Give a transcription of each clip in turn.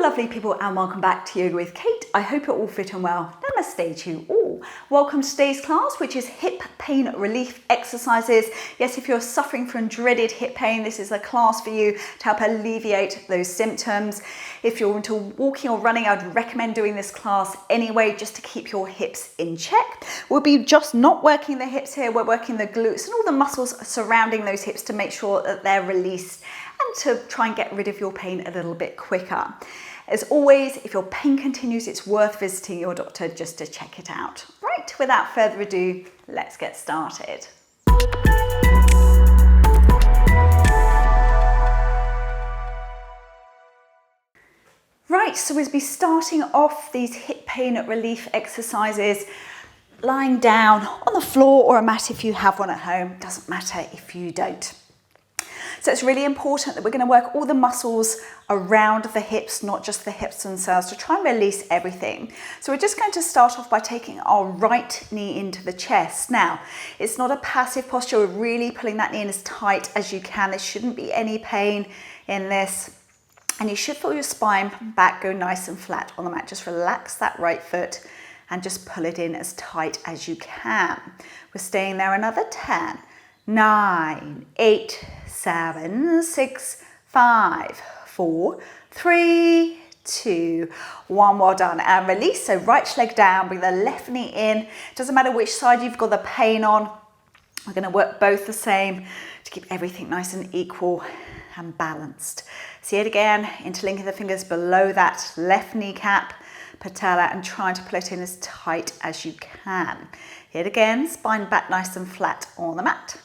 lovely people, and welcome back to Yoga with Kate. I hope you're all fit and well. Namaste to you all. Welcome to today's class, which is hip pain relief exercises. Yes, if you're suffering from dreaded hip pain, this is a class for you to help alleviate those symptoms. If you're into walking or running, I'd recommend doing this class anyway, just to keep your hips in check. We'll be just not working the hips here, we're working the glutes and all the muscles surrounding those hips to make sure that they're released and to try and get rid of your pain a little bit quicker. As always, if your pain continues, it's worth visiting your doctor just to check it out. Right, without further ado, let's get started. Right, so we'll be starting off these hip pain relief exercises lying down on the floor or a mat if you have one at home. Doesn't matter if you don't. So it's really important that we're going to work all the muscles around the hips, not just the hips themselves, to try and release everything. So we're just going to start off by taking our right knee into the chest. Now, it's not a passive posture. We're really pulling that knee in as tight as you can. There shouldn't be any pain in this. And you should feel your spine back go nice and flat on the mat. Just relax that right foot and just pull it in as tight as you can. We're staying there another 10, 9, 8, 7, 6, 5, 4, 3, 2, 1. Well done. And release. So right leg down, bring the left knee in. Doesn't matter which side you've got the pain on. We're going to work both the same to keep everything nice and equal and balanced. See it again, interlinking the fingers below that left kneecap, patella, and trying to pull it in as tight as you can. Yet again, spine back nice and flat on the mat.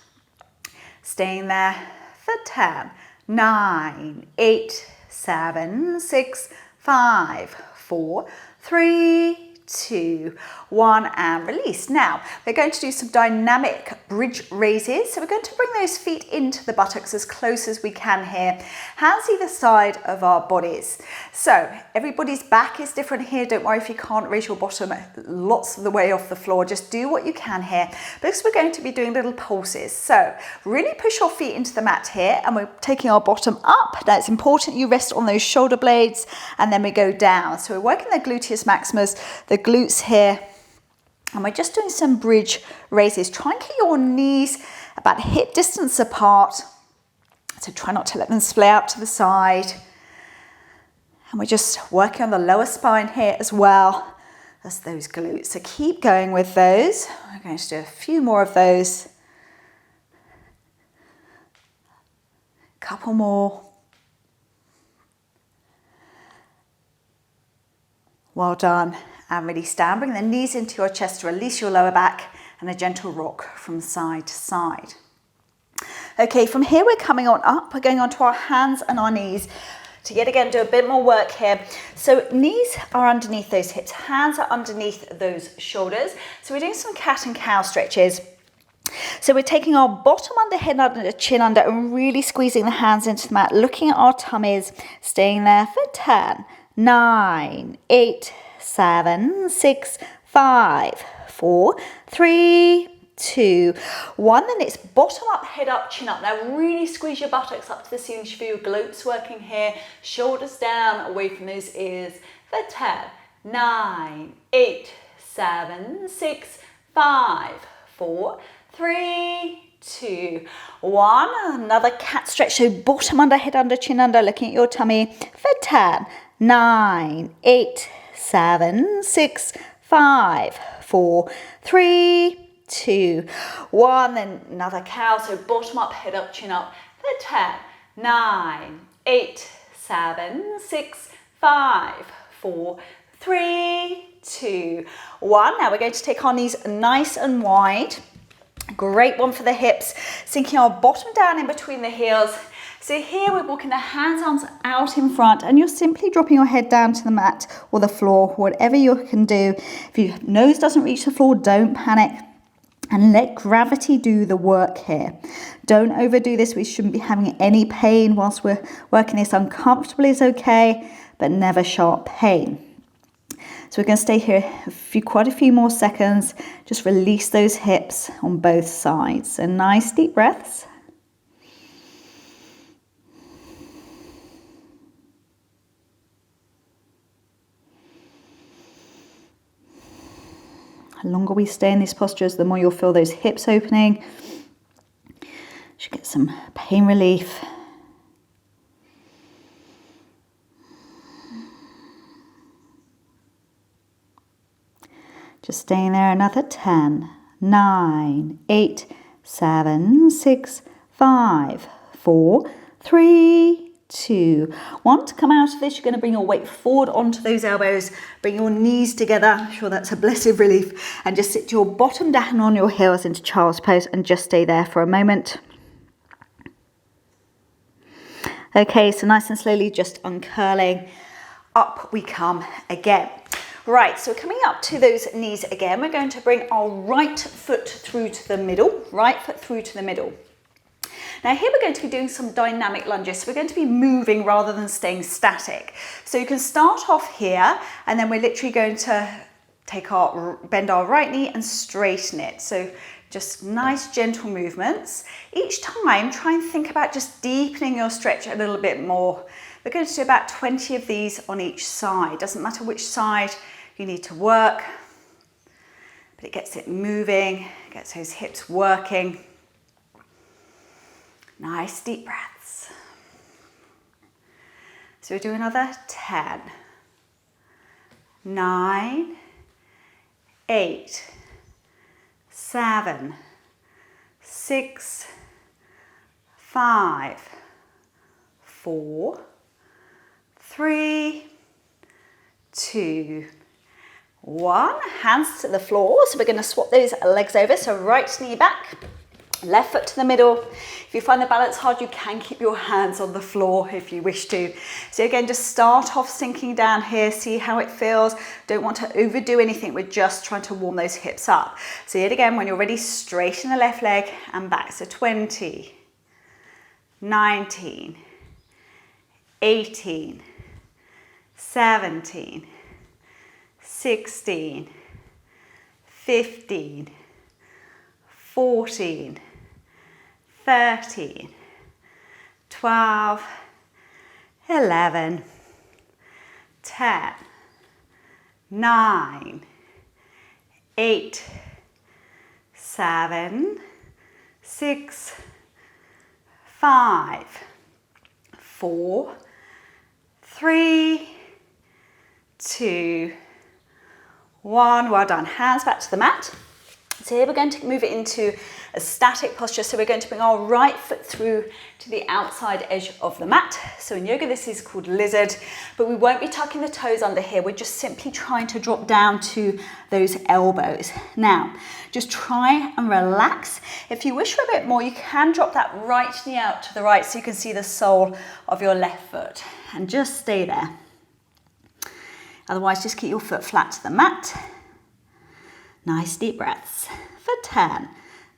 Staying there for 10, 9, 8, 7, 6, 5, 4, 3, 2, 1, and release. Now, we're going to do some dynamic bridge raises. So we're going to bring those feet into the buttocks as close as we can here. Hands either side of our bodies. So everybody's back is different here. Don't worry if you can't raise your bottom lots of the way off the floor. Just do what you can here, because we're going to be doing little pulses. So really push your feet into the mat here, and we're taking our bottom up. Now it's important you rest on those shoulder blades, and then we go down. So we're working the gluteus maximus, the glutes here, and we're just doing some bridge raises. Try and keep your knees about hip distance apart, so try not to let them splay out to the side. And we're just working on the lower spine here as well as those glutes, so keep going with those. We're going to do a few more of those, a couple more. Well done. And release down, bring the knees into your chest to release your lower back, and a gentle rock from side to side. Okay, from here we're coming on up, we're going onto our hands and our knees to yet again do a bit more work here. So knees are underneath those hips, hands are underneath those shoulders. So we're doing some cat and cow stretches. So we're taking our bottom under, head under, chin under, and really squeezing the hands into the mat, looking at our tummies, staying there for 10, 9, 8, 7, 6, 5, 4, 3, 2, 1. Then it's bottom up, head up, chin up. Now really squeeze your buttocks up to the ceiling. You should feel your glutes working here. Shoulders down, away from those ears. For 10, 9, 8, 7, 6, 5, 4, 3, 2, 1. Another cat stretch. So bottom under, head under, chin under, looking at your tummy. For 10, 9, 8, 7, 6, 5, 4, 3, 2, 1. Then another cow. So bottom up, head up, chin up. For 10, 9, 8, 7, 6, 5, 4, 3, 2, 1. Now we're going to take our knees nice and wide. Great one for the hips. Sinking our bottom down in between the heels. So here we're walking the hands, arms out in front, and you're simply dropping your head down to the mat or the floor, whatever you can do. If your nose doesn't reach the floor, don't panic and let gravity do the work here. Don't overdo this. We shouldn't be having any pain whilst we're working this. Uncomfortable is okay, but never sharp pain. So we're going to stay here quite a few more seconds. Just release those hips on both sides. So nice deep breaths. The longer we stay in these postures, the more you'll feel those hips opening. Should get some pain relief. Just staying there another 10, 9, 8, 7, 6, 5, 4, 3, 2, 1. To come out of this, you're going to bring your weight forward onto those elbows, bring your knees together. I'm sure that's a blessed relief. And just sit your bottom down on your heels into child's pose and just stay there for a moment. Okay, so nice and slowly just uncurling. Up we come again. Right, so coming up to those knees again, we're going to bring our right foot through to the middle, right foot through to the middle. Now here we're going to be doing some dynamic lunges. So we're going to be moving rather than staying static. So you can start off here and then we're literally going to bend our right knee and straighten it. So just nice gentle movements. Each time try and think about just deepening your stretch a little bit more. We're going to do about 20 of these on each side. Doesn't matter which side you need to work, but it gets it moving, gets those hips working. Nice deep breaths. So we'll do another 10, 9, 8, 7, 6, 5, 4, 3, 2, 1. Hands to the floor. So we're going to swap those legs over. So right knee back, left foot to the middle. If you find the balance hard, you can keep your hands on the floor if you wish to. So again, just start off sinking down here, see how it feels. Don't want to overdo anything. We're just trying to warm those hips up. So yet again, when you're ready, straighten the left leg and back. So 20, 19, 18, 17, 16, 15, 14, 13, 12, 11, 10, 9, 8, 7, 6, 5, 4, 3, 2, 1. Well done. Hands back to the mat. So here we're going to move it into a static posture. So we're going to bring our right foot through to the outside edge of the mat. So in yoga, this is called lizard, but we won't be tucking the toes under here. We're just simply trying to drop down to those elbows. Now, just try and relax. If you wish for a bit more, you can drop that right knee out to the right so you can see the sole of your left foot and just stay there. Otherwise, just keep your foot flat to the mat. Nice deep breaths for 10,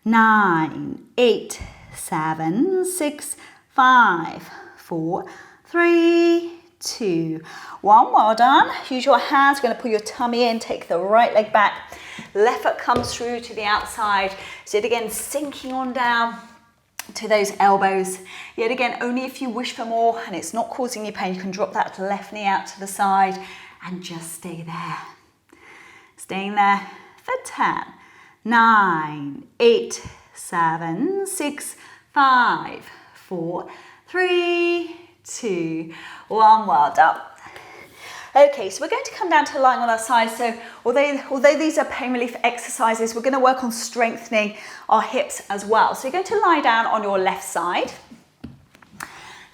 9, 8, 7, 6, 5, 4, 3, 2, 1. Well done. Use your hands. You're going to pull your tummy in, take the right leg back. Left foot comes through to the outside. So yet again, sinking on down to those elbows. Yet again, only if you wish for more and it's not causing you pain, you can drop that left knee out to the side and just stay there. Staying there for 10, 9, 8, 7, 6, 5, 4, 3, 2, 1. Well done. Okay, so we're going to come down to lying on our side. So although these are pain relief exercises, we're going to work on strengthening our hips as well. So you're going to lie down on your left side.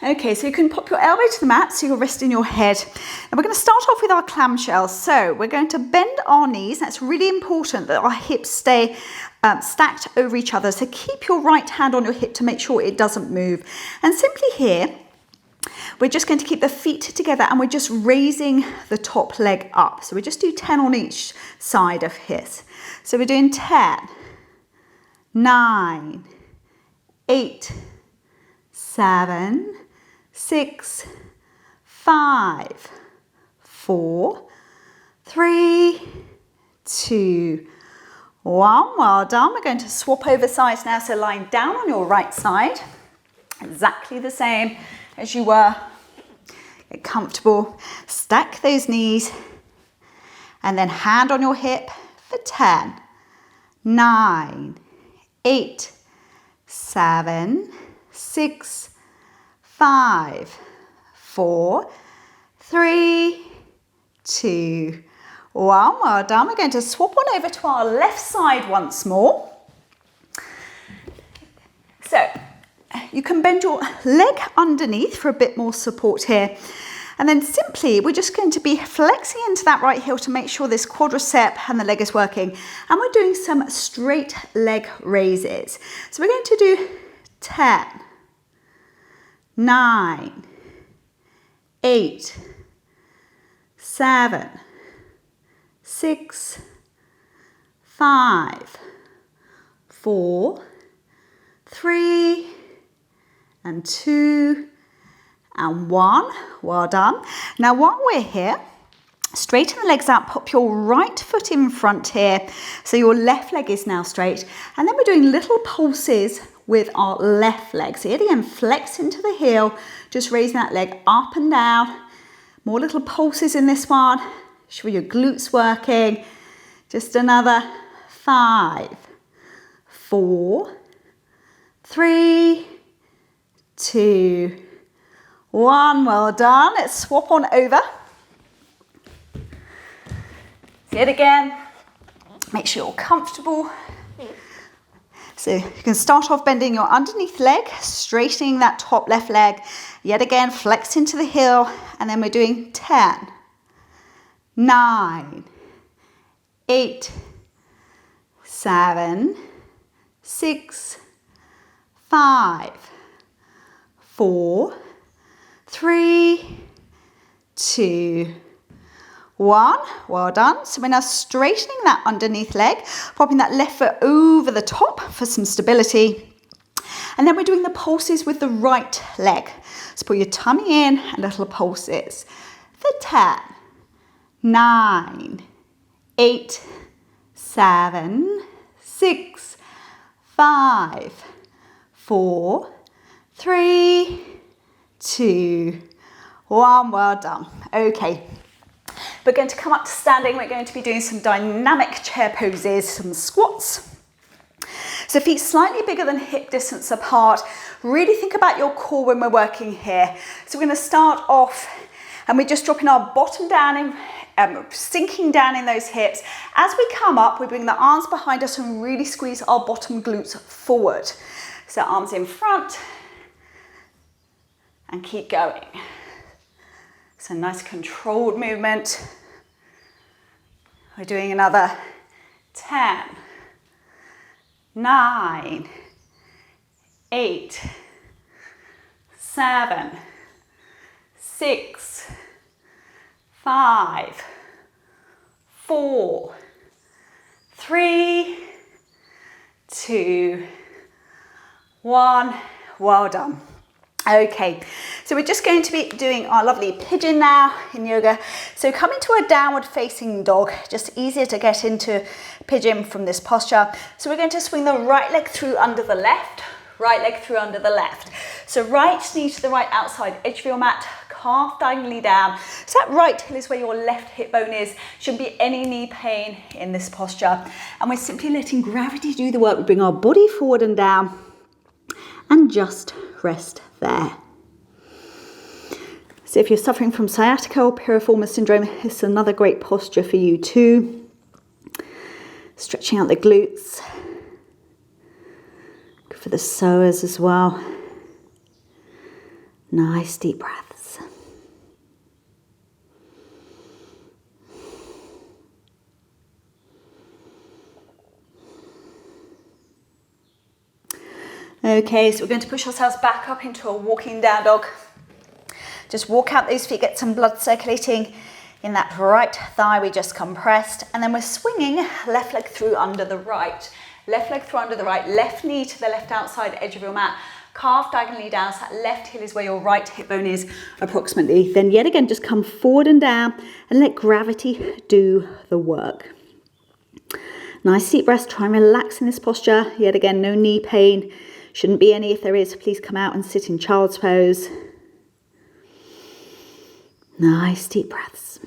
Okay, so you can pop your elbow to the mat so you're resting your head. And we're going to start off with our clamshells. So we're going to bend our knees. That's really important that our hips stay stacked over each other. So keep your right hand on your hip to make sure it doesn't move. And simply here, we're just going to keep the feet together and we're just raising the top leg up. So we just do 10 on each side of his. So we're doing 10, 9, 8, 7, 6, 5, 4, 3, 2, 1. Well done. We're going to swap over sides now. So lying down on your right side, exactly the same as you were. Get comfortable. Stack those knees and then hand on your hip, for 10, 9, 8, 7, 6, 5, 4, 3, 2, 1. Well done. We're going to swap on over to our left side once more. So you can bend your leg underneath for a bit more support here. And then simply, we're just going to be flexing into that right heel to make sure this quadricep and the leg is working. And we're doing some straight leg raises. So we're going to do 10, 9, 8, 7, 6, 5, 4, 3, and 2, and 1. Well done. Now while we're here, straighten the legs out, pop your right foot in front here. So your left leg is now straight. And then we're doing little pulses with our left leg. So again, flex into the heel, just raising that leg up and down. More little pulses in this one. Show your glutes working. Just another 5, 4, 3, 2, 1. Well done. Let's swap on over. Yet again, make sure you're comfortable. So you can start off bending your underneath leg, straightening that top left leg. Yet again, flex into the heel, and then we're doing 10, 9, 8, 7, 6, 5, 4, 3, 2, 1. Well done. So we're now straightening that underneath leg, popping that left foot over the top for some stability. And then we're doing the pulses with the right leg. So put your tummy in and little pulses for 10, 9, 8, 7, 6, 5, 4, 3, 2, 1. Well done. Okay. We're going to come up to standing. We're going to be doing some dynamic chair poses, some squats. So feet slightly bigger than hip distance apart. Really think about your core when we're working here. So we're going to start off and we're just dropping our bottom down, sinking down in those hips. As we come up, we bring the arms behind us and really squeeze our bottom glutes forward. So arms in front and keep going. So nice controlled movement. We're doing another 10, 9, 8, 7, 6, 5, 4, 3, 2, 1. Well done. Okay, so we're just going to be doing our lovely pigeon now in yoga. So come into a downward facing dog, just easier to get into pigeon from this posture. So we're going to swing the right leg through under the left, right leg through under the left. So right knee to the right outside edge of your mat, calf diagonally down. So that right heel is where your left hip bone is. Shouldn't be any knee pain in this posture. And we're simply letting gravity do the work. We bring our body forward and down and just rest there. So if you're suffering from sciatica or piriformis syndrome, it's another great posture for you too. Stretching out the glutes. Good for the psoas as well. Nice deep breaths. Okay, so we're going to push ourselves back up into a walking down dog. Just walk out those feet, get some blood circulating in that right thigh we just compressed. And then we're swinging left leg through under the right. Left leg through under the right, left knee to the left outside edge of your mat. Calf diagonally down, so that left heel is where your right hip bone is approximately. Then yet again, just come forward and down and let gravity do the work. Nice deep breaths, try and relax in this posture. Yet again, no knee pain. Shouldn't be any. If there is, please come out and sit in child's pose. Nice deep breaths.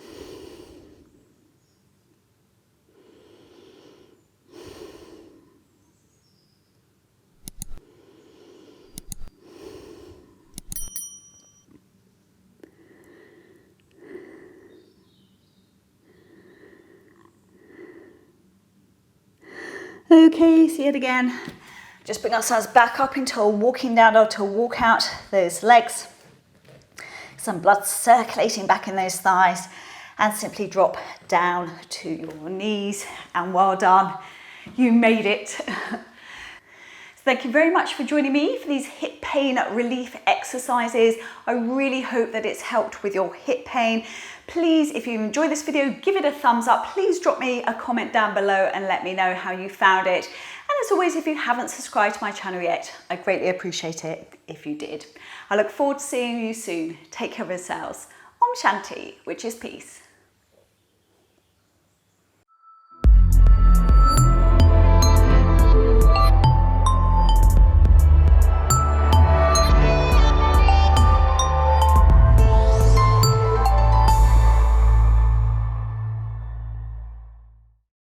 Okay, see it again. Just bring ourselves back up into a walking down dog to walk out those legs. Some blood circulating back in those thighs, and simply drop down to your knees. And well done, you made it. Thank you very much for joining me for these hip pain relief exercises. I really hope that it's helped with your hip pain. Please, if you enjoyed this video, give it a thumbs up. Please drop me a comment down below and let me know how you found it. And as always, if you haven't subscribed to my channel yet, I'd greatly appreciate it if you did. I look forward to seeing you soon. Take care of yourselves. Om Shanti, which is peace.